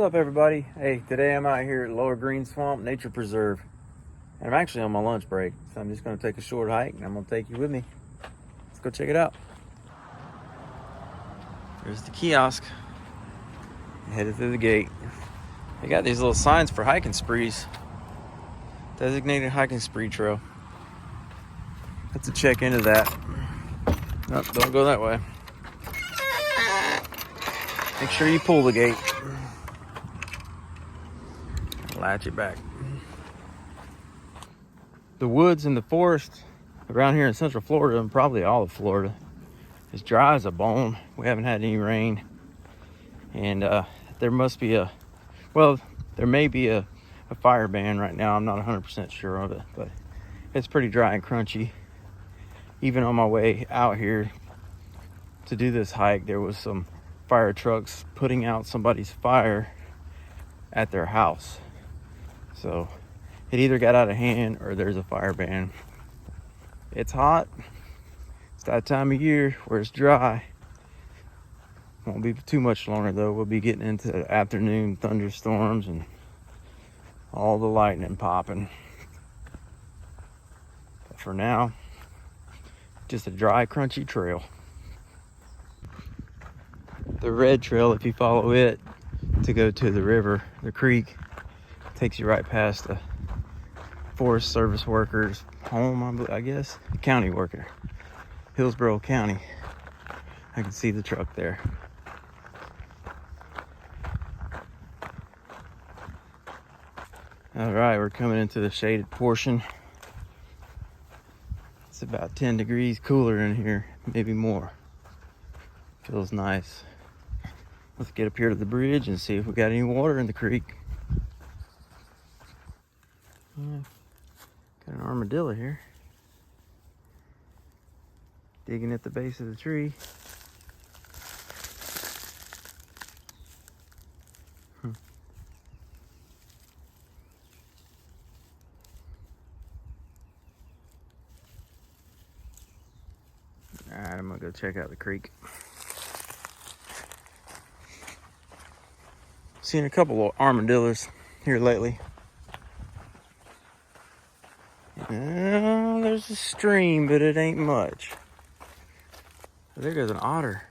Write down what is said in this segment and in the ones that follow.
What's up, everybody? Hey, today I'm out here at Lower Green Swamp Nature Preserve, and I'm actually on my lunch break, so I'm just going to take a short hike and I'm going to take you with me. Let's go check it out. There's the kiosk. Headed through the gate. They got these little signs for hiking sprees. Designated hiking spree trail. Let's check into that. Nope, don't go that way. Make sure you pull the gate. Latch it back. The woods and the forest around here in Central Florida, and probably all of Florida, is dry as a bone. We haven't had any rain, and there may be a fire ban right now. I'm not 100% sure of it, but it's pretty dry and crunchy. Even on my way out here to do this hike, there was some fire trucks putting out somebody's fire at their house. So it either got out of hand or there's a fire ban. It's hot. It's that time of year where it's dry. Won't be too much longer though. We'll be getting into afternoon thunderstorms and all the lightning popping. But for now, just a dry, crunchy trail. The red trail, if you follow it to go to the river, the creek, takes you right past the Forest Service workers' home, I guess, county worker, Hillsborough County. I can see the truck there. All right, we're coming into the shaded portion. It's about 10 degrees cooler in here, maybe more. Feels nice. Let's get up here to the bridge and see if we got any water in the creek. Yeah, got an armadillo here. Digging at the base of the tree. Alright, I'm gonna go check out the creek. Seen a couple of armadillos here lately. There's a stream, but it ain't much. There goes an otter.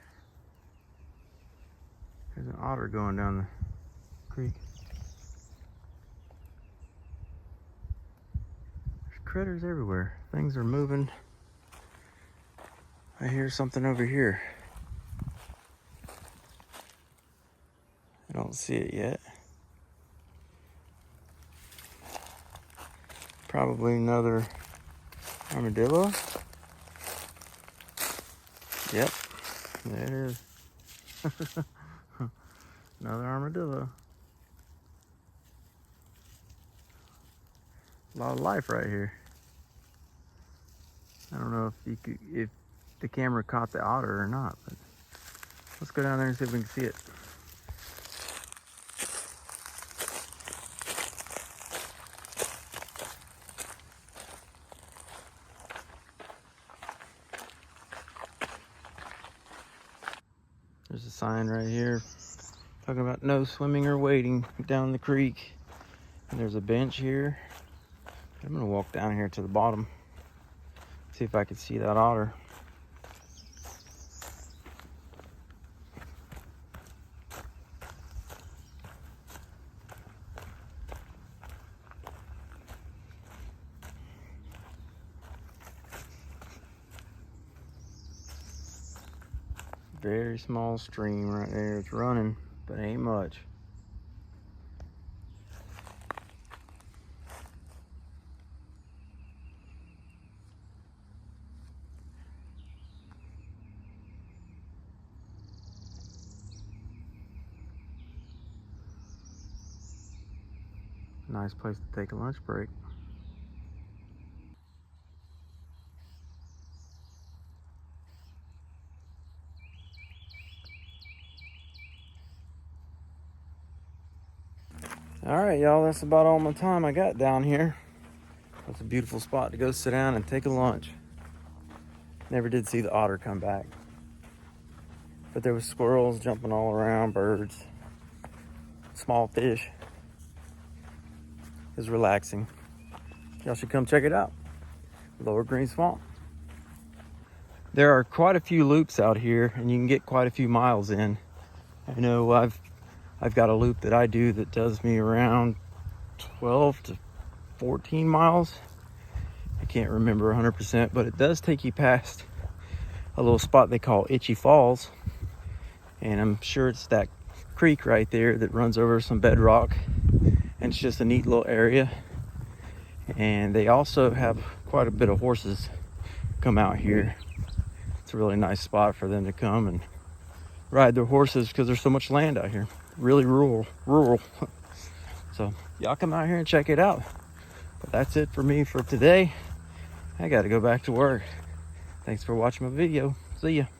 There's an otter going down the creek. There's critters everywhere. Things are moving. I hear something over here. I don't see it yet. Probably another armadillo. Yep, there it is. Another armadillo. A lot of life right here. I don't know if the camera caught the otter or not, but let's go down there and see if we can see it. There's a sign right here talking about no swimming or wading down the creek. And there's a bench here. I'm gonna walk down here to the bottom, see if I can see that otter. Very small stream right there. It's running, but ain't much. Nice place to take a lunch break. All right, y'all, that's about all my time I got down here. That's a beautiful spot to go sit down and take a lunch. Never did see the otter come back. But there was squirrels jumping all around, birds. small fish is relaxing. Y'all should come check it out. Lower Green Swamp. There are quite a few loops out here, and you can get quite a few miles in. I know I've got a loop that I do that does me around 12 to 14 miles. I can't remember 100%, but it does take you past a little spot they call Itchy Falls, and I'm sure it's that creek right there that runs over some bedrock, and it's just a neat little area. And they also have quite a bit of horses come out here. It's a really nice spot for them to come and ride their horses because there's so much land out here. Really rural. So y'all come out here and check it out. But that's it for me for today. I got to go back to work. Thanks for watching my video. See ya.